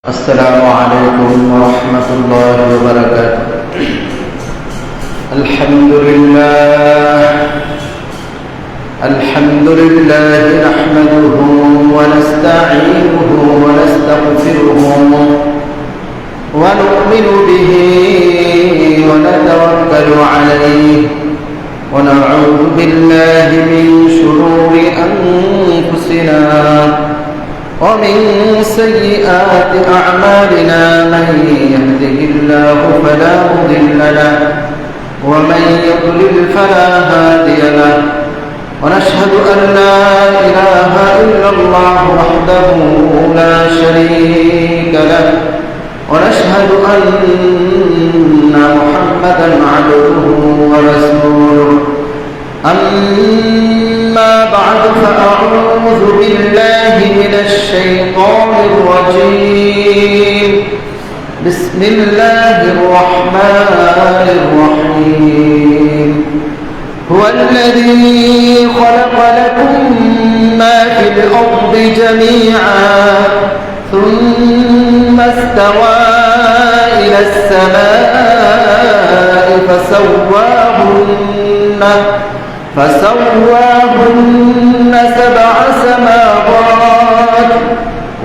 السلام عليكم ورحمة الله وبركاته. الحمد لله نحمده ونستعينه ونستغفره ونؤمن به ونتوكل عليه ونعوذ بالله من شرور أنفسنا ومن سيئات أعمالنا من يهده الله فلا مضل له ومن يضلل فلا هادي له ونشهد أن لا إله إلا الله وحده لا شريك له ونشهد أن محمدا عبده ورسوله أما بعد فأعوذ بالله من الشيطان الرجيم بسم الله الرحمن الرحيم هو الذي خلق لكم ما في الأرض جميعا ثم استوى إلى السماء فسواهن سبع سماوات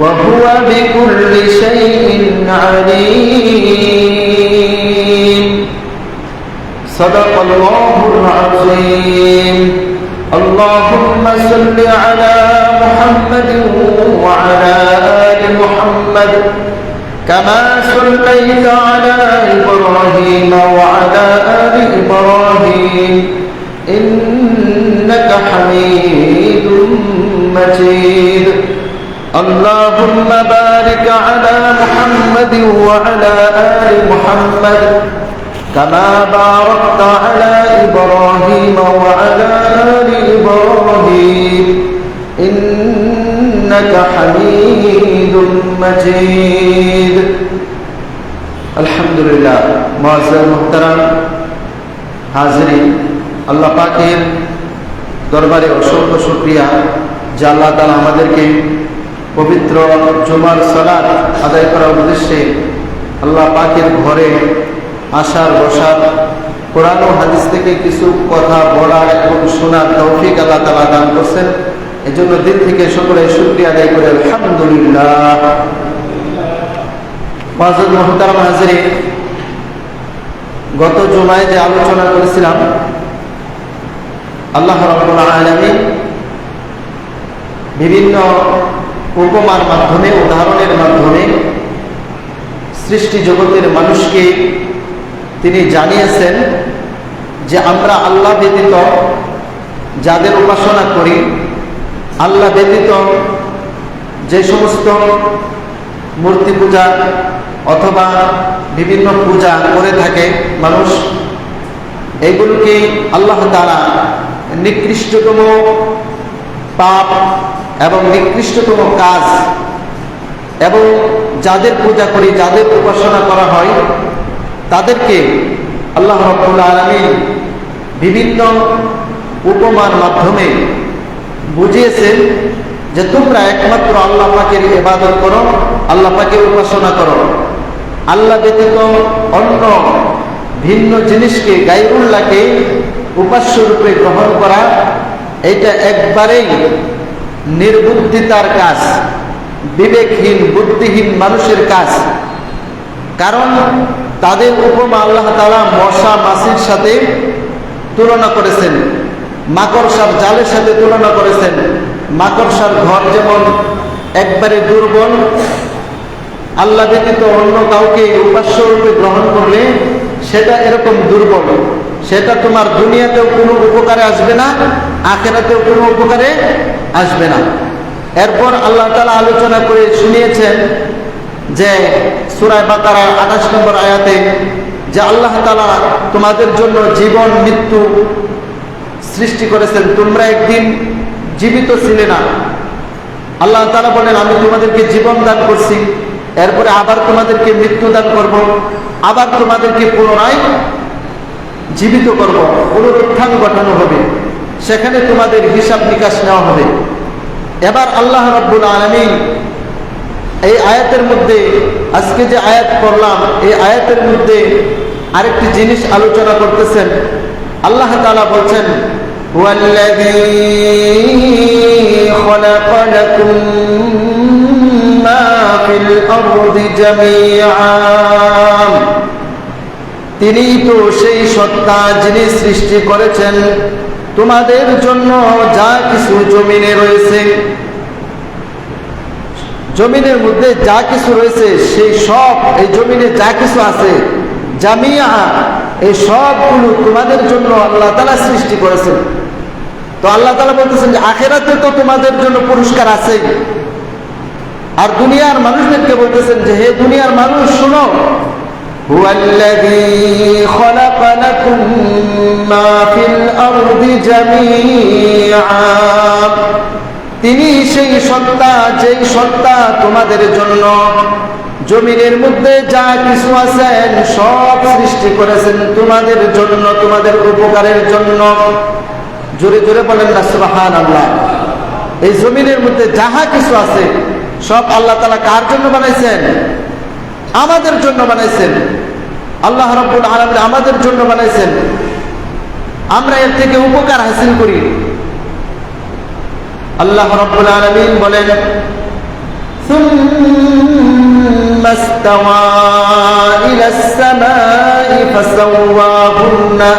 وهو بكل شيء عليم. صدق الله العظيم. اللهم صل على محمد وعلى آل محمد كما صليت على إبراهيم وعلى آل إبراهيم إنك حميد مجيد. اللهم بارك على محمد وعلى آل محمد كما باركت على إبراهيم وعلى آل إبراهيم إنك حميد مجيد. الحمد لله. معزز محترم হাজিরিন, আল্লাহ পাকের দরবারে অসংখ্য শুকরিয়া যে আল্লাহ তাআলা আমাদেরকে পবিত্র জুমার সালাত আদায় করার উদ্দেশ্যে আল্লাহ পাকের ঘরে আসার বসার, কোরআন ও হাদিস থেকে কিছু কথা বলার এবং শোনার তৌফিক আল্লাহ তাআলা দান করছেন। এজন্য দিল থেকে সকলে শুকরিয়া আদায় করে আলহামদুলিল্লাহ। মুআজ্জাজ মুহতারাম হাজিরিন, গত জুমায় যে আলোচনা করেছিলাম, আল্লাহ রাব্বুল আলামিন বিভিন্ন উপমার মাধ্যমে, উদাহরণের মাধ্যমে সৃষ্টি জগতের মানুষকে তিনি জানিয়েছেন যে আমরা আল্লাহ ব্যতীত যাদের উপাসনা করি, আল্লাহ ব্যতীত যে সমস্ত মূর্তি পূজা অথবা বিভিন্ন পূজা করে থাকে মানুষ, এগুলোকে আল্লাহ তাআলা নিকৃষ্টতম পাপ এবং নিকৃষ্টতম কাজ, এবং যাদের পূজা করি, যাদের উপাসনা করা হয়, তাদেরকে আল্লাহ রাব্বুল আলামিন বিভিন্ন উপমার মাধ্যমে বুঝিয়েছেন যে তোমরা একমাত্র আল্লাহ পাকের ইবাদত করো, আল্লাহ পাকের উপাসনা করো। আল্লাহ ব্যতীত অন্য ভিন্ন জিনিসকে, গায়রুল্লাহকে উপাস্য রূপে গ্রহণ করা, এটা একবারেই নির্বুদ্ধিতার কাজ, বিবেকহীন বুদ্ধিহীন মানুষের কাজ। কারণ তাদের উপমা আল্লাহ তাআলা মশা মাছির সাথে তুলনা করেছেন, মাকড়সার জালের সাথে তুলনা করেছেন। মাকড়সার ঘর যেমন একবারে দুর্বল, আল্লাহ ব্যতীত অন্য কাউকে উপাস্য রূপে গ্রহণ করলে সেটা এরকম দুর্বল, সেটা তোমার দুনিয়াতেও কোনো উপকারে আসবে না, আখিরাতেও কোনো উপকারে আসবে না। এরপর আল্লাহ তাআলা আলোচনা করে শুনিয়েছেন যে সূরা বাকারা 28 নম্বর আয়াতে যে আল্লাহ তাআলা তোমাদের জন্য জীবন মৃত্যু সৃষ্টি করেছেন, তোমরা একদিন জীবিত ছিলে না। আল্লাহ তাআলা বলেন আমি তোমাদেরকে জীবন দান করছি, এরপরে আবার তোমাদেরকে মৃত্যু দান করব, আবার তোমাদেরকে পুনরায় জীবিত করব, পুনরুত্থান ঘটানো হবে, সেখানে তোমাদের হিসাব নিকাশ নেওয়া হবে। এবার আল্লাহ রাব্বুল আলামিন এই আয়াতের মধ্যে আজকে যে আয়াত পড়লাম, এই আয়াতের মধ্যে আরেকটি জিনিস আলোচনা করতেছেন। আল্লাহ তাআলা বলছেন, ওয়াল্লাযী খালাকা লাকুম মা ফিল আরদি জামিআন, তিনি তো সেই সত্তা যিনি সৃষ্টি করেছেন তোমাদের জন্য যা কিছু জমিনে রয়েছে। জমিনের মধ্যে যা কিছু রয়েছে সেই সব, এই জমিনে যা কিছু আছে জামিয়া, এই সবগুলো তোমাদের জন্য আল্লাহ তাআলা সৃষ্টি করেছেন। তো আল্লাহ তাআলা বলতেছেন যে আখিরাতে তো তোমাদের জন্য পুরস্কার আছে। আর দুনিয়ার মানুষদেরকে বলতেছেন যে হে দুনিয়ার মানুষ শুনো, হুয়াল্লাযী খালাকা লাকুম মা ফিল আরদি জামিআন, তিনি সেই সত্তা যেই সত্তা তোমাদের জন্য জমিনের মধ্যে যা কিছু আছেন সব সৃষ্টি করেছেন তোমাদের জন্য, তোমাদের উপকারের জন্য। জোরে জোরে বলেন না সুবহানাল্লাহ। এই জমিনের মধ্যে যাহা কিছু আছে সব আল্লাহ তাআলা কার জন্য বানাইছেন? আমাদের জন্য বানাইছেন। আল্লাহ রাব্বুল আলামিন আমাদের জন্য বানাইছেন, আমরা এর থেকে উপকার হাসিল করি। আল্লাহ রাব্বুল আলামিন বলেন, সুম্মা ইসতাওয়া ইলাস সামাই ফাসাওয়াহুন্না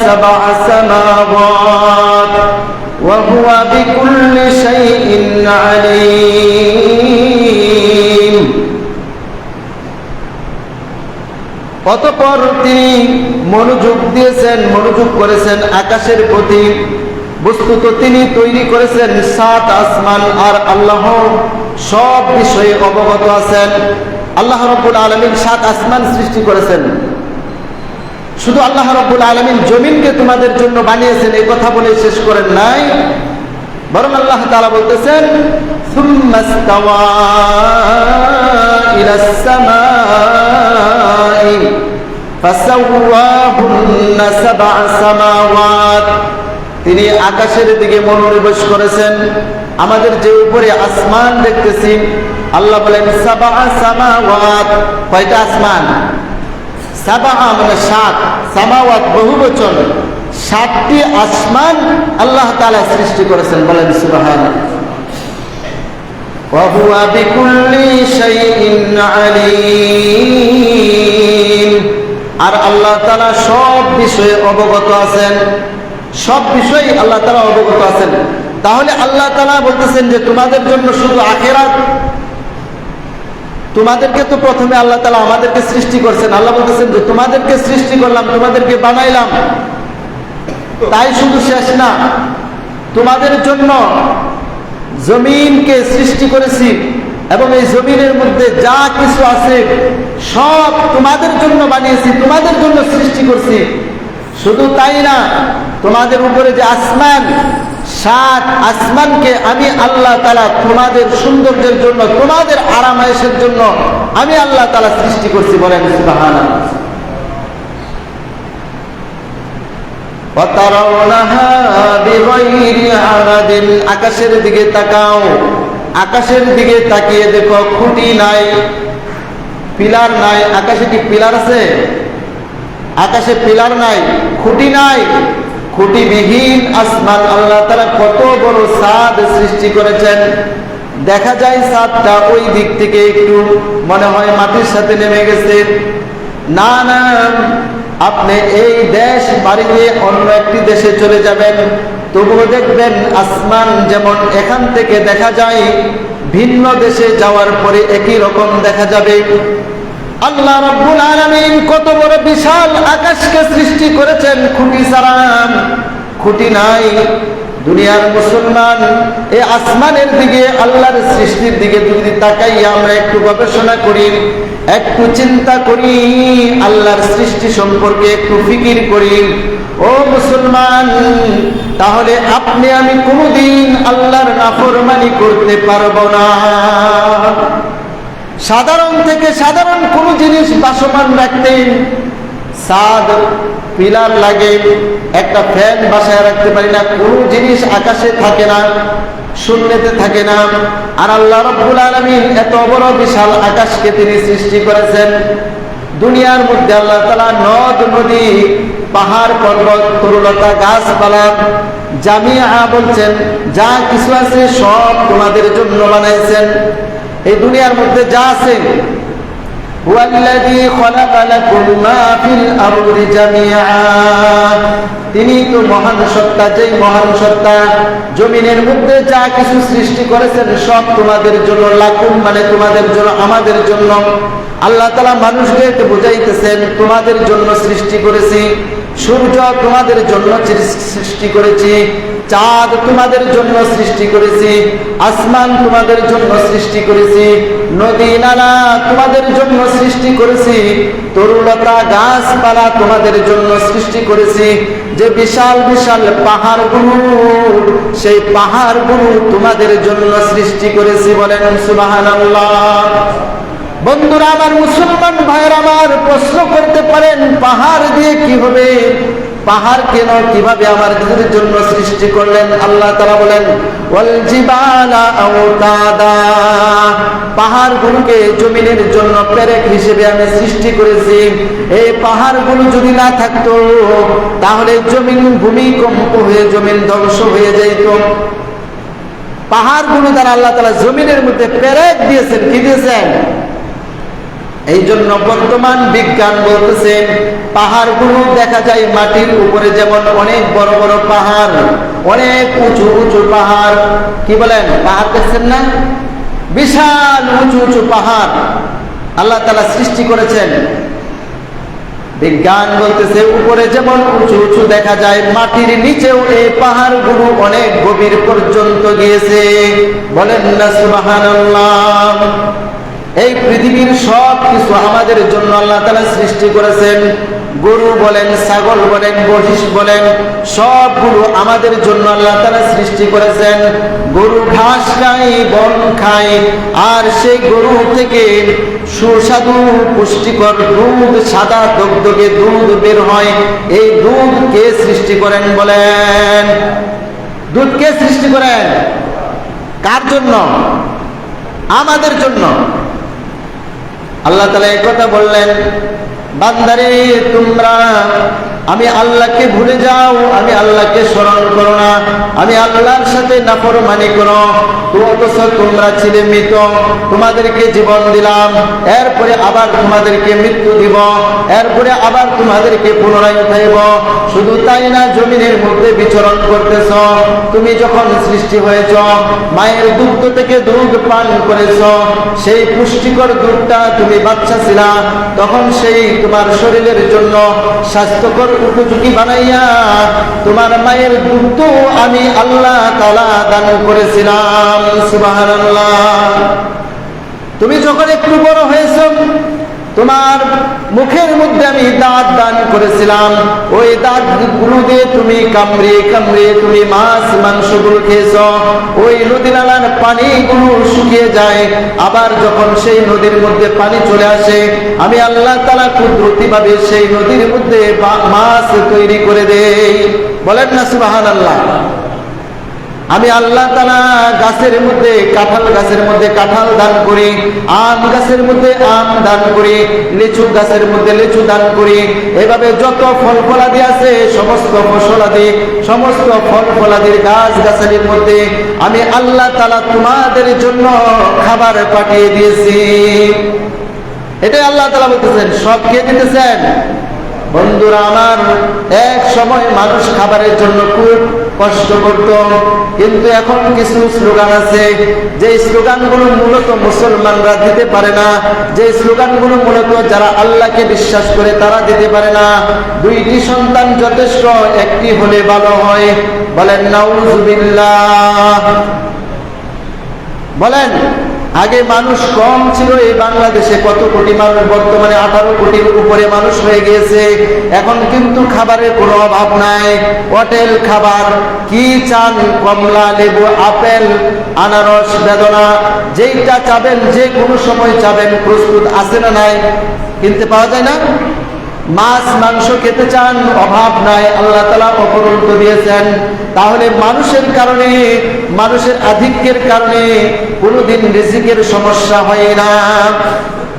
সাবআ সামাওয়াত ওয়া হুয়া বিকুল্লি শাইইন আলীম। অতঃপর তিনি মনোযোগ দিয়েছেন, মনোযোগ করেছেন আকাশের প্রতি। বস্তুত তিনি তৈরি করেছেন 7 আসমান, আর আল্লাহ সব বিষয়ে অবগত আছেন। আল্লাহ রাব্বুল আলামিন 7 আসমান সৃষ্টি করেছেন। শুধু আল্লাহ রাব্বুল আলামিন জমিনকে তোমাদের জন্য বানিয়েছেন এই কথা বলে শেষ করেন নাই, বরং আল্লাহ তাআলা বলতেছেন সুম্মা ইসতাওয়া ইলাস সামাই ফাসাওয়াহুন্না সাবআ সামাওয়াত, তিনি আকাশের দিকে মনোনিবেশ করেছেন। আমাদের যে উপরে আসমান দেখতেছি, আল্লাহ বলেন সাবআ সামাওয়াত, কয়টা আসমান? সাবআ মানে 7, সামাওয়াত বহুবচন, 7টি আসমান আল্লাহ তাআলা সৃষ্টি করেছেন। বলেন সুবহানাল্লাহ। ওয়া হুয়া বিকুল্লি শাইইন আলীম, আর আল্লাহ তাআলা সব বিষয়ে অবগত আছেন। সব বিষয়ে আল্লাহ তাআলা অবগত আছেন। তাহলে আল্লাহ তাআলা বলতেছেন যে তোমাদের জন্য শুধু আখিরাত, তোমাদেরকে তো প্রথমে আল্লাহ তাআলা আমাদেরকে সৃষ্টি করছেন। আল্লাহ বলতেছেন যে তোমাদেরকে সৃষ্টি করলাম, তোমাদেরকে বানাইলাম, তাই শুধু শেষ না, তোমাদের জন্য জমিনকে সৃষ্টি করেছি এবং এই জমিনের মধ্যে যা কিছু আছে সব তোমাদের জন্য বানিয়েছি, তোমাদের জন্য সৃষ্টি করছি। শুধু তাই না, তোমাদের উপরে যে আসমান, 7 আসমানকে আমি আল্লাহ তাআলা তোমাদের সৌন্দর্যের জন্য, তোমাদের আরামায়েশের জন্য আমি আল্লাহ তাআলা সৃষ্টি করছি। বলেন সুবহানাল্লাহ। আকাশের দিকে তাকাও, আকাশের দিকে তাকিয়ে দেখো খুঁটি নাই, পিলার নাই। আকাশে কি পিলার আছে? আকাশে পিলার নাই, খুঁটি নাই, খুঁটিবিহীন আসমান। আল্লাহ তাআলা কত বড় ছাদ সৃষ্টি করেছেন। দেখা যায় ছাদটা ওই দিক থেকে একটু মনে হয় মাটির সাথে নেমে গেছে। না না, আপনি এই দেশ বাড়িয়ে অন্য একটি দেশে চলে যাবেন, তবুও দেখবেন আসমান যেমন এখান থেকে দেখা যায়, ভিন্ন দেশে যাওয়ার পরে একই রকম দেখা যাবে। আল্লাহ রাব্বুল আলামিন কত বড় বিশাল আকাশকে সৃষ্টি করেছেন খুঁটি ছাড়া, খুঁটি নাই। দুনিয়ার মুসলমান এই আসমানের দিকে, আল্লাহর সৃষ্টির দিকে যদি তাকাই, আমরা একটু গবেষণা করি, একটু চিন্তা করি, আল্লাহর সৃষ্টি সম্পর্কে একটু ফিকির করি, ও মুসলমান, তাহলে আপনি আমি কোনোদিন আল্লাহর নাফরমানি করতে পারবো না। সাধারণ থেকে সাধারণ কোন জিনিস বাসমান রাখতে ছাদ, পিলার লাগে, একটা ফ্যান বাসায় রাখতে পারি না, কোনো জিনিস আকাশে থাকে না, শূন্যতে থাকে না। আর আল্লাহ রাব্বুল আলামিন এত বড় বিশাল আকাশকে তিনি সৃষ্টি করেছেন। দুনিয়ার মধ্যে আল্লাহ তাআলা নদ নদী, পাহাড় পর্বত, তরুলতা, গাছপালা, জামিয়া বলছেন যা কিছু আছে সব তোমাদের জন্য বানাইছেন। এই দুনিয়ার মধ্যে যা আছে, হুয়াল্লাযী খালাকা লাকুম মা ফিল আরদি জামিআ, তিনি তো মহান সত্তা, যেই মহান সত্তা জমিনের মধ্যে যা কিছু সৃষ্টি করেছেন সব তোমাদের জন্য। লাকুম মানে তোমাদের জন্য, আমাদের জন্য। আল্লাহ তাআলা মানুষকে বুঝাইতেছেন তোমাদের জন্য সৃষ্টি করেছি, সূর্য তোমাদের জন্য সৃষ্টি করেছি, চাঁদ তোমাদের জন্য সৃষ্টি করেছি, আসমান তোমাদের জন্য সৃষ্টি করেছি, নদী নালা তোমাদের জন্য সৃষ্টি করেছি, তরুলতা গাছপালা তোমাদের জন্য সৃষ্টি করেছি। যে বিশাল বিশাল পাহাড়গুলো, সেই পাহাড়গুলো তোমাদের জন্য সৃষ্টি করেছি। বলেন সুবহানাল্লাহ। বন্ধুরা আমার, মুসলমান ভাইয়ের আমার, প্রশ্ন করতে পারেন পাহাড় দিয়ে কি হবে, পাহাড় কেন, কিভাবে আমাদের জন্য সৃষ্টি করলেন? আল্লাহ তাআলা বলেন ওয়াল জিবালা আওতাদা, পাহাড়গুলোকে জমিনের জন্য পেরেক হিসেবে আমি সৃষ্টি করেছি। এই পাহাড়গুলো যদি না থাকতো তাহলে জমিন ভূমিকম্প হয়ে জমিন ধ্বংস হয়ে যেত। পাহাড়গুলো দ্বারা আল্লাহ তাআলা জমিনের মধ্যে পেরেক দিয়েছেন। কি দিয়েছেন? এই জন্য বর্তমান বিজ্ঞান বলতেছে পাহাড়গুলো দেখা যায় মাটির উপরে, যেমন অনেক বড় বড় পাহাড়, অনেক উঁচু উঁচু পাহাড়। কি বলেন? পাহাড় দেখছেন না? বিশাল উঁচু উঁচু পাহাড় আল্লাহ তাআলা সৃষ্টি করেছেন। বিজ্ঞান বলতেছে উপরে যেমন উঁচু উঁচু দেখা যায়, মাটির নিচেও এই পাহাড়গুলো অনেক গভীর পর্যন্ত গিয়েছে। বলেন না সুবহানাল্লাহ। এই পৃথিবীর সব কিছু আমাদের জন্য আল্লাহ তাআলা সৃষ্টি করেছেন। গরু বলেন, ছাগল বলেন, মহিষ বলেন, সবগুলো আমাদের জন্য আল্লাহ তাআলা সৃষ্টি করেছেন। গরু ঘাস খায়, বন খায়, আর সেই গরু থেকে সুস্বাদু পুষ্টিকর দুধ, সাদা দগদগে দুধ বের হয়। এই দুধ কে সৃষ্টি করেন? বলেন, দুধ কে সৃষ্টি করেন? কার জন্য? আমাদের জন্য। আল্লাহ তাআলা এই কথা বললেন, বান্দারে তোমরা আমি আল্লাহকে ভুলে যাও, আমি আল্লাহকে স্মরণ করো না, আমি আল্লাহর সাথে নাফরমানি করো। তো অথচ তোমরা ছিলে মৃত, তোমাদেরকে জীবন দিলাম, এরপরে আবার তোমাদেরকে মৃত্যু দিব, এরপরে আবার তোমাদেরকে পুনরায় উঠাইব। শুধু তাই না, জমিনের মধ্যে বিচরণ করতেছ। তুমি যখন সৃষ্টি হয়েছ, মায়ের দুগ্ধ থেকে দুধ পান করেছ, সেই পুষ্টিকর দুধটা তুমি বাচ্চা ছিলা, তখন সেই তোমার শরীরের জন্য স্বাস্থ্যকর উপযোগী বানাইয়া তোমার মায়ের দুধ আমি আল্লাহ তাআলা দান করেছিলাম। সুবহানাল্লাহ। তুমি যখন একটু বড় হয়েছ, তোমার মুখের মধ্যে আমি দাঁত দান করেছিলাম। ওই দাঁতগুলো দিয়ে তুমি কামড়িয়ে কামড়িয়ে তুমি মাছ মাংসগুলো খেয়েছ। ওই নদী নালার পানিগুলো শুকিয়ে যায়, আবার যখন সেই নদীর মধ্যে পানি চলে আসে, আমি আল্লাহ তাআলা কুদরতিভাবে সেই নদীর মধ্যে মাছ তৈরি করে দেই। বলেন না সুবহানাল্লাহ। আমি আল্লাহ তাআলা গাছের মধ্যে, কাঁঠাল গাছের মধ্যে কাঁঠাল দান করি, আম গাছের মধ্যে আম দান করি, লিচু গাছের মধ্যে লিচু দান করি। এভাবে যত ফল ফলাদি আছে, সমস্ত ফসলাদি, সমস্ত ফল ফলাদির গাছ গাছালির মধ্যে আমি আল্লাহ তাআলা তোমাদের জন্য খাবার পাঠিয়ে দিয়েছি। এটাই আল্লাহ তাআলা বলতেছেন। সব কে দিতেছেন? বন্ধুরা আমার, এক সময় মানুষ খাবারের জন্য খুব কষ্ট করত, কিন্তু এখন কিছু স্লোগান আছে, যে স্লোগানগুলো মূলত মুসলমানরা দিতে পারে না, যে স্লোগানগুলো মূলত যারা আল্লাহকে বিশ্বাস করে তারা দিতে পারে না। দুইটি সন্তান যথেষ্ট, একটি হলে ভালো হয়। বলেন নাউজুবিল্লাহ। বলেন, আগে মানুষ কম ছিল এই বাংলাদেশে, কত কোটি মানুষ, বর্তমানে 18 কোটির উপরে মানুষ হয়ে গিয়েছে। এখন কিন্তু খাবারের কোনো অভাব নাই। হোটেল খাবার কি চান, কমলা, লেবু, আপেল, আনারস, বেদনা, যেইটা চাবেন যে কোনো সময় চাবেন প্রস্তুত আছে না নাই? কিনতে পাওয়া যায় না? মাছ মাংস খেতে চান, অভাব নাই, আল্লাহ তাআলা অপরন্ত দিয়েছেন। তাহলে মানুষের কারণে, মানুষের আধিক্যের কারণে কোনোদিন রিজিকের সমস্যা হয় না।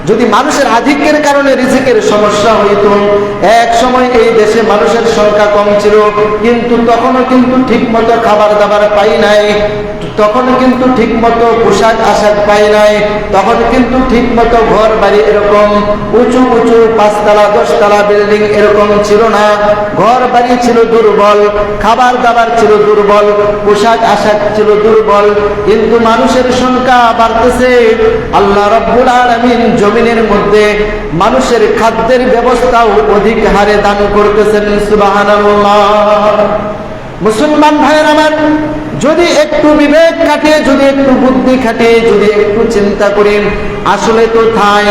যদি মানুষের আধিক্যের কারণে রিজিকের সমস্যা হইতো, এক সময় এই দেশে মানুষের সংখ্যা কম ছিল, কিন্তু তখনও কিন্তু ঠিক মতো খাবার দাবার পাই নাই, তখন কিন্তু ঠিক মতো পোশাক আশাক পাই নাই, তখন কিন্তু ঠিক মতো ঘর বাড়ি এরকম উঁচু উঁচু 5 তলা 10 তলা বিল্ডিং এরকম ছিল না। ঘর বাড়ি ছিল দুর্বল, খাবার দাবার ছিল দুর্বল, পোশাক আশাক ছিল দুর্বল। কিন্তু মানুষের সংখ্যা বাড়তেছে। আল্লাহ রাব্বুল আলামিন জমিনের মধ্যে মানুষের খাদ্যের ব্যবস্থাও অধিক হারে দান করতেছেন। সুবহানাল্লাহ। মুসলমান ভাইয়ের আমার, যদি একটু বিবেক খাটিয়ে, যদি একটু বুদ্ধি খাটিয়ে, যদি একটু চিন্তা করি, আসলে তো তাই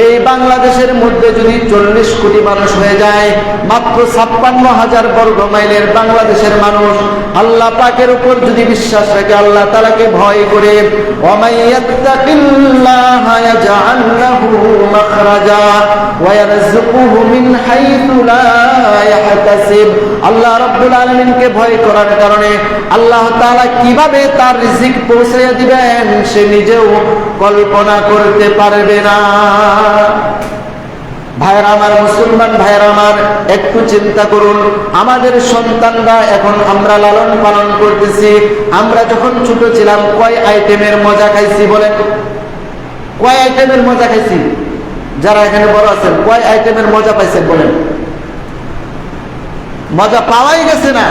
এই বাংলাদেশের মধ্যে যদি 40 কোটি মানুষ হয়ে যায়, মাত্র 56,000 বর্গ মাইলের বাংলাদেশের মানুষ আল্লাহ পাকের উপর যদি বিশ্বাস রাখে, আল্লাহ তাআলাকে ভয় করে, ওয়ামাইয়াত্তাকিল্লাহা ইয়াজআল লাহু মাখরাজা ওয়া ইয়ারযুকুহু মিন হাইথু লা ইয়াহতাসিব। আল্লাহ রাব্বুল আলামিনকে ভয় করার কারণে আল্লাহ তাআলা কিভাবে তার রিজিক পৌঁছে দিবেন সে নিজেও কল্পনা করতে পারবে না। ভাইরা আমার, মুসলমান ভাইরা আমার, একটু চিন্তা করুন। আমাদের সন্তানরা এখন আমরা লালন পালন করতেছি, আমরা যখন ছোট ছিলাম কয় আইটেমের মজা খাইছি বলেন? কয় আইটেমের মজা খাইছি? যারা এখানে বড় আছেন, কয় আইটেমের মজা পাইছেন বলেন? মজা পাওয়াই গেছে না,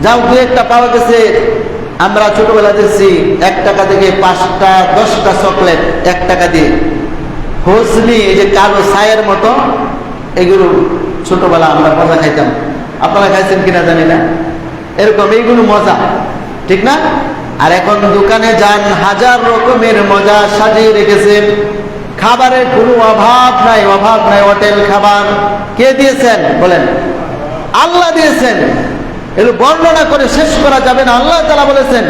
যাও দু একটা পাওয়া গেছে। আমরা ছোটবেলা দেখছি 1 টাকা থেকে 5টা 10টা চকলেট 1 টাকা দিয়ে, হোসনি এই যে কালো ছায়ের মতো, এগুলো ছোটবেলা আমরা মজা খাইতাম। আপনারা খাইছেন কিনা জানি না, এরকম এইগুলো মজা, ঠিক না? আর এখন দোকানে যান, 1000 রকমের মজা সাজিয়ে রেখেছে। খাবারের কোনো অভাব নাই, অভাব নাই। হোটেল খাবার কে দিয়েছেন বলেন? আল্লাহ দিয়েছেন। এগুলো বর্ণনা করে শেষ করা যাবে না। আল্লাহ তাআলা বলেছেন,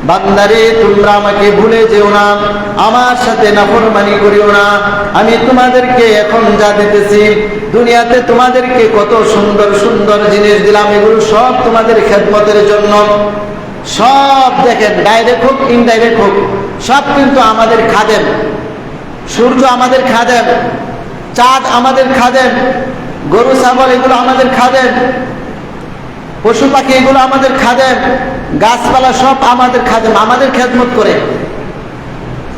বান্দারে তোমরা আমাকে ভুলে যেও না, আমার সাথে নাফরমানি করিও না। আমি তোমাদেরকে এখন যা দিতেছি, দুনিয়াতে তোমাদেরকে কত সুন্দর সুন্দর জিনিস দিলাম, এগুলো সব তোমাদের খেদমতের জন্য। সব দেখেন, ডাইরেক্ট হোক ইনডাইরেক্ট হোক, সব কিন্তু আমাদের খাদেম। সূর্য আমাদের খাদেম, চাঁদ আমাদের খাদেম, গরু ছাগল এগুলো আমাদের খাদেম, পশু পাখি এগুলো আমাদের খাদেম, গাছপালা সব আমাদের খাদেম, আমাদের খেদমত করে।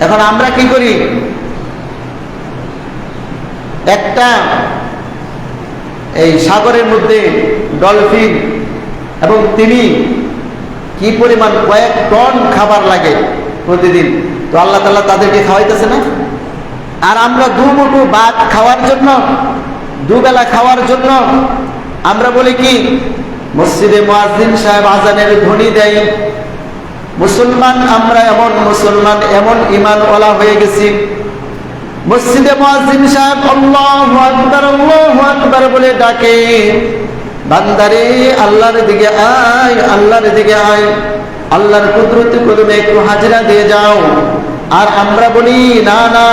এখন আমরা কি করি? একটা এই সাগরের মধ্যে ডলফিন এবং তিনি কি পরিমাণ কয়েক টন খাবার লাগে প্রতিদিন, তো আল্লাহ তাআলা তাদেরকে খাওয়াইতেছে না? আর আমরা 2 মুঠো ভাত খাওয়ার জন্য, 2 বেলা খাওয়ার জন্য আমরা বলি কি, মসজিদে মুয়াজ্জিন সাহেব আজানের ধ্বনি দেয়। মুসলমান আমরা এমন, মুসলমান এমন ঈমানওয়ালা হয়ে গেছি, মসজিদে মুয়াজ্জিন সাহেব আল্লাহু আকবার আল্লাহু আকবার বলে ডাকে, বান্দারে আল্লাহর দিকে আয়, আল্লাহর দিকে আয়, আল্লাহর কুদরতি কদমে একটু হাজিরা দিয়ে যাও। আর আমরা বলি না না,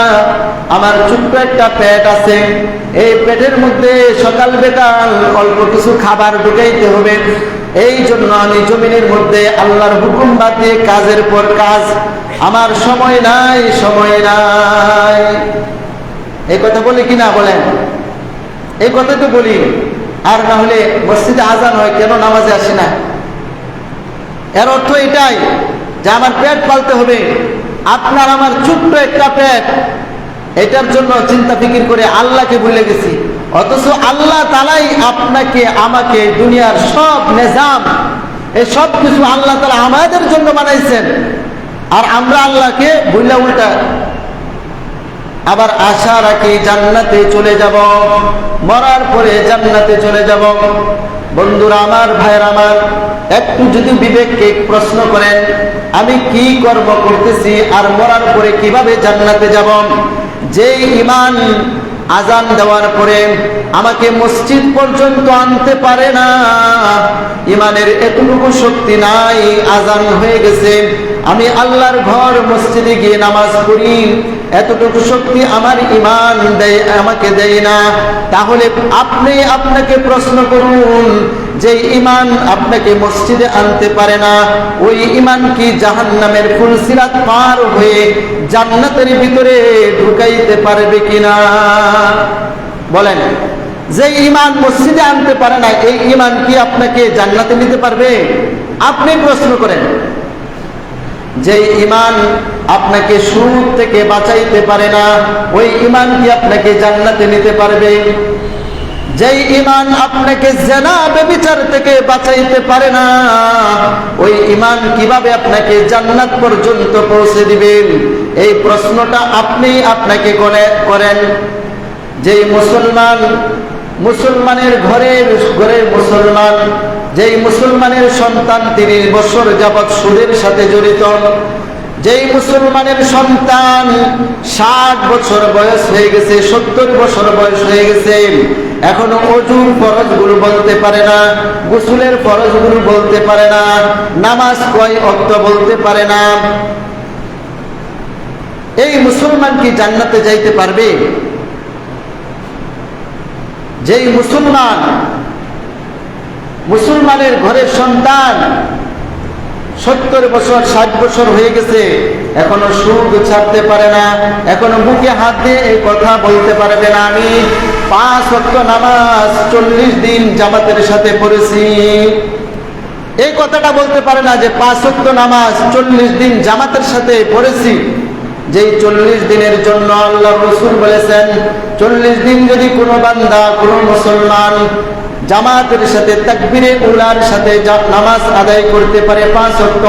আমার ছোট্ট একটা পেট আছে, এই পেটের মধ্যে সকাল বিকাল অল্প কিছু খাবার ঢুকাইতে হবে, এই জন্য আমি জমিনের মধ্যে আল্লাহর হুকুম বাদ দিয়ে কাজের পর কাজ, আমার সময় নাই, সময় নাই। এই কথা বলি কি না বলেন? এই কথা তো বলি। আর না হলে মসজিদে আজান হয়, কেন নামাজে আসি না? এর অর্থ এটাই যে আমার পেট পালতে হবে। আপনার আমার ছোট্ট একটা পেট, এটার জন্য চিন্তা ফিকির করে আল্লাহকে ভুলে গেছি। অথচ আল্লাহ তাআলাই আপনাকে আমাকে দুনিয়ার সব নিজাম, এই সব কিছু আল্লাহ তাআলা আমাদের জন্য বানাইছেন, আর আমরা আল্লাহকে ভুলে উল্টা আবার আশা রাখি জান্নাতে চলে যাব, মরার পরে জান্নাতে চলে যাব। বন্ধুরা আমার, ভাইয়ের আমার, একটু যদি বিবেককে প্রশ্ন করেন, আমি কি কর্ম করতেছি আর মরার পরে কিভাবে জান্নাতে যাব? যেই ঈমান আজান দেওয়ার পরে আমাকে মসজিদ পর্যন্ত আনতে পারে না, ঈমানের এতটুকু শক্তি নাই, আজান হয়ে গেছে, আমি আল্লাহর ঘর মসজিদে গিয়ে নামাজ পড়ি, এতটুকু শক্তি আমার ঈমান আমাকে দেয় না। তাহলে আপনি আপনাকে প্রশ্ন করুন, যে ঈমান আপনাকে মসজিদে আনতে পারে না, ওই ঈমান কি জাহান্নামের ফুলসিরাত পার হয়ে জান্নাতের ভিতরে ঢুকাইতে পারবে কিনা? বলেন, যে ঈমান মসজিদে আনতে পারে না, এই ঈমান কি আপনাকে জান্নাতে নিতে পারবে? আপনি প্রশ্ন করেন। যে ঈমান আপনাকে সুদ থেকে বাঁচাইতে পারে না, ওই ঈমান কি আপনাকে জান্নাতে নিতে পারবে? যেই ঈমান আপনাকে জিনা ব্যভিচার থেকে বাঁচাইতে পারে না, ওই ঈমান কিভাবে আপনাকে জান্নাত পর্যন্ত পৌঁছে দিবেন? এই প্রশ্নটা আপনি আপনাকে করেন। যেই মুসলমানের ঘরের মুসলমান, যেই মুসলমানের সন্তান 30 বছর যাবৎ সুদের সাথে জড়িত, যেই মুসলমানের সন্তান 60 বছর বয়স হয়ে গেছে, 70 বছর বয়স হয়ে গেছে, এখনো ওযুর ফরজগুলো বলতে পারে না, গোসলের ফরজগুলো বলতে পারে না, নামাজ কয় ওয়াক্ত বলতে পারে না, এই মুসলমান কি জান্নাতে যাইতে পারবে? যেই মুসলমানের ঘরের সন্তান 70 বছর 60 বছর হয়ে গেছে, এখনো সুদ ছাড়তে পারে না, এখনো বুকে হাত দিয়ে এই কথা বলতে পারবে না, আমি 5 ওয়াক্ত নামাজ 40 দিন জামাতের সাথে পড়েছি। এই কথাটা বলতে পারে না যে 5 ওয়াক্ত নামাজ 40 দিন জামাতের সাথে পড়েছি। যেই 40 দিনের জন্য আল্লাহ রাসূল বলেছেন, 40 দিন যদি কোনো বান্দা, কোনো মুসলমান জামাতের সাথে তাকবীরে উলার সাথে নামাজ আদায় করতে পারে 5 ওয়াক্ত,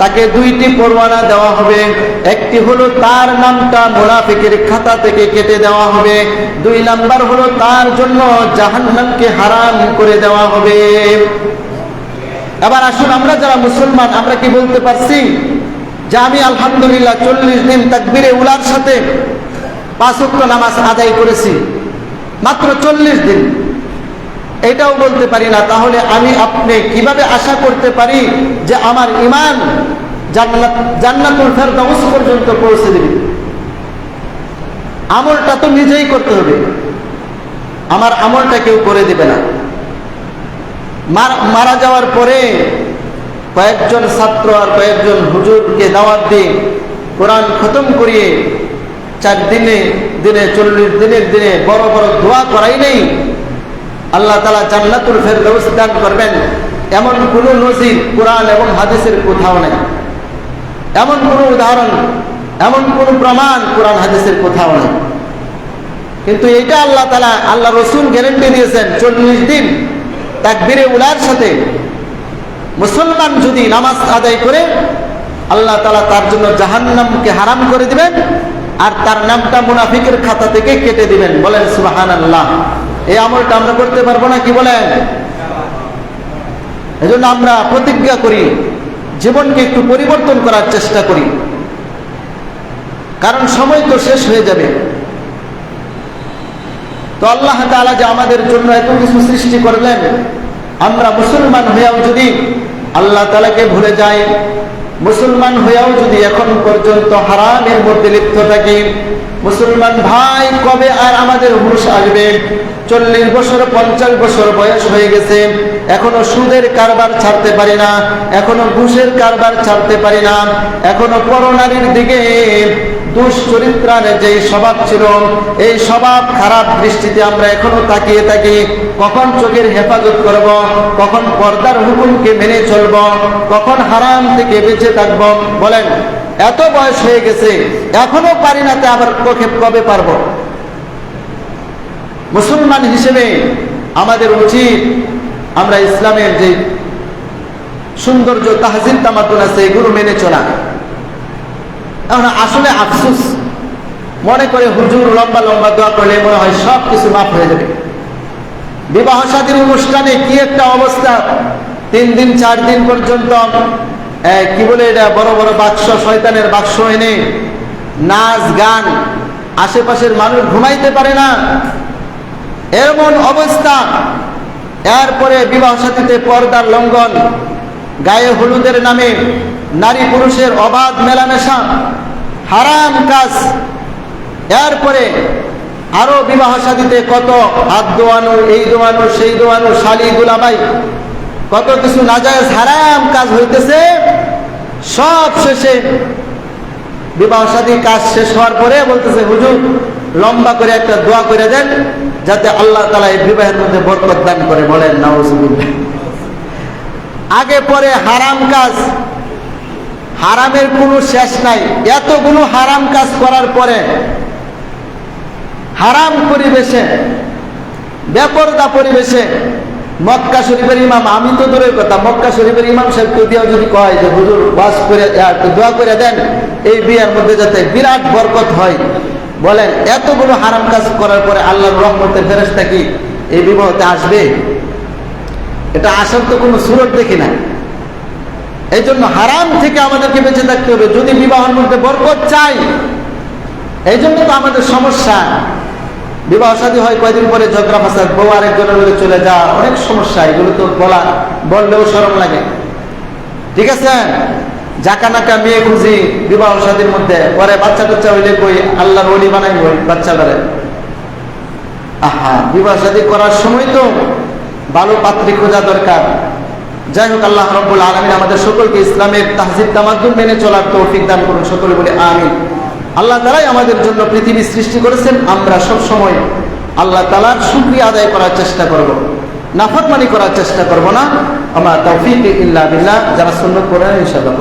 তাকে 2টি পরওয়ানা দেওয়া হবে। একটি হলো তার নামটা মুনাফিকের খাতা থেকে কেটে দেওয়া হবে, 2 নাম্বার হলো তার জন্য জাহান্নামকে হারাম করে দেওয়া হবে। এবার আসুন, আমরা যারা মুসলমান, আমরা কি বলতে পারছি যে আমি আলহামদুলিল্লাহ 40 দিন তাকবীরে উলার সাথে 5 ওয়াক্ত নামাজ আদায় করেছি, মাত্র 40 দিন? এটাও বলতে পারি না। তাহলে আমি আপনি কিভাবে আশা করতে পারি যে আমার ঈমান জান্নাতুল ফেরদাউস পর্যন্ত পৌঁছে দেবে? আমলটা তো নিজেই করতে হবে, আমার আমলটা কেউ করে দেবে না। মারা যাওয়ার পরে কয়েকজন ছাত্র আর কয়েকজন হুজুরকে দাওয়াত দিয়ে কোরআন খতম করিয়ে 4 দিনে 40 দিনের দিনে বড় বড় দোয়া করাই নেই, আল্লাহ তাআলা জান্নাতুল ফেরদাউস দান করবেন, এমন কোন নজির কোরআন এবং হাদিসের কোথাও নাই। এমন কোন উদাহরণ, এমন কোন প্রমাণ কোরআন হাদিসের কোথাও নাই। কিন্তু এটা আল্লাহ তাআলা, আল্লাহ রাসূল গ্যারান্টি দিয়েছেন, 40 দিন তাকবীরে উলার সাথে মুসলমান যদি নামাজ আদায় করে, আল্লাহ তাআলা তার জন্য জাহান্নামকে হারাম করে দিবেন, আর তার নামটা মুনাফিকের খাতা থেকে কেটে দিবেন। বলেন সুবহানাল্লাহ। এই আমলটা আমরা করতে পারবো না, কি বলেন? এজন্য আমরা প্রতিজ্ঞা করি, জীবনকে একটু পরিবর্তন করার চেষ্টা করি, কারণ সময় তো শেষ হয়ে যাবে। তো আল্লাহ তাআলা যে আমাদের জন্য এত কিছু সৃষ্টি করলেন, আমরা মুসলমান হয়েও যদি আল্লাহ তাআলাকে ভুলে যাই, মুসলমান হয়েও যদি এখন পর্যন্ত হারামের মধ্যে লিপ্ত থাকি, মুসলমান ভাই, কবে আর আমাদের হুঁশ আসবে? 40 বছর 50 বছর বয়স হয়ে গেছে, এখনো সুদের কারবার ছাড়তে পারি না, এখনো ঘুষের কারবার ছাড়তে পারি না, এখনো পরনারীর দিকে দুশ্চরিত্রার যে স্বভাব ছিল, এই স্বভাব খারাপ দৃষ্টিতে আমরা এখনো তাকিয়ে থাকি। কখন চোখের হেফাজত করব, কখন পর্দার হুকুমকে মেনে চলব, কখন হারাম থেকে বেঁচে থাকবো? বলেন, এত বয়স হয়ে গেছে এখনো পারি না, আবার কবে পারবো? মুসলমান হিসেবে আমাদের উচিত আমরা ইসলামের যে সৌন্দর্য, তাহজিব, তামাদ্দুন আছে, এগুলো মেনে চলা। এখন আসলে আফসোস, মনে করে হুজুর লম্বা লম্বা দোয়া করলে মনে হয় সব কিছু মাফ হয়ে যাবে। বিবাহ শাদীর অনুষ্ঠানে কি একটা অবস্থা, 3 দিন 4 দিন পর্যন্ত কি বলে এটা, বড় বড় বাক্স, শয়তানের বাক্স এনে নাচ গান, আশেপাশের মানুষ ঘুমাইতে পারে না, এমন অবস্থা। এরপরে বিবাহ সাথীতে পর্দার লঙ্ঘন, গায়ে হলুদের নামে নারী পুরুষের অবাধ মেলামেশা, হারাম কাজ। এরপরে আরো বিবাহ শাদীতে কত হাত দোয়ানো, এই দোয়ানো, সেই দোয়ানো, শালি দুলাভাই, কত কিছু নাজায়েজ হারাম কাজ হইতেছে। সব শেষে বিবাহ শাদী কাজ শেষ হওয়ার পরে বলতেছে, হুজুর লম্বা করে একটা দোয়া করে দেন যাতে আল্লাহ তাআলা এই বিবাহের মধ্যে বরকত দান করে। বলেন নাউজুবিল্লাহ। আগে পরে হারাম কাজ, হারামের কোনো শেষ নাই। এতগুলো হারাম কাজ করার পরে হারাম পরিবেশে, বেপরদা পরিবেশে মক্কা শরীফের ইমাম, আমি তো দূরের কথা, মক্কা শরীফের ইমাম সাহেবকে দিয়েও যদি কয় যে হুজুর ওয়াজ করে দোয়া করে দেন এই বিয়ের মধ্যে যাতে বিরাট বরকত হয়, বলেন এতগুলো হারাম কাজ করার পরে আল্লাহর রহমতের ফেরেশতা কি এই বিবাহতে আসবে? এটা আসার তো কোনো সুরত দেখি না। এই জন্য হারাম থেকে আমাদেরকে বেঁচে থাকতে হবে যদি বিবাহের মধ্যে বরকত চাই। এই জন্য তো আমাদের সমস্যা। বিবাহ শাদী হয় কয়দিন পরে ঝগড়া ফাসাদ, বউ আরেকজনের মধ্যে চলে যাওয়া, অনেক সমস্যা। এগুলো তো বললেও শরম লাগে। ঠিক আছে, জাকা নাকা মেয়ে খুঁজি বিবাহ শাদীর মধ্যে, পরে বাচ্চা টাচ্চা হইলে কই আল্লাহর ওলি বানাই ওই বাচ্চাটারে। আহা, বিবাহ শাদী করার সময় তো ভালো পাত্রী খোঁজা দরকার। যাই হোক, আল্লাহ রাব্বুল আলামিন আমাদের সকলকে ইসলামের তাহজিব তামাদ্দুন মেনে চলার তৌফিক দান করুন। সকলে বলে আমিন। আল্লাহ তাআলাই আমাদের জন্য পৃথিবী সৃষ্টি করেছেন, আমরা সব সময় আল্লাহ তাআলার শুকরিয়া আদায় করার চেষ্টা করব, নাফরমানি করার চেষ্টা করব না। আমার তৌফিক ইল্লা বিল্লাহ। যারা সুন্নাত পড়েন ইনশাআল্লাহ।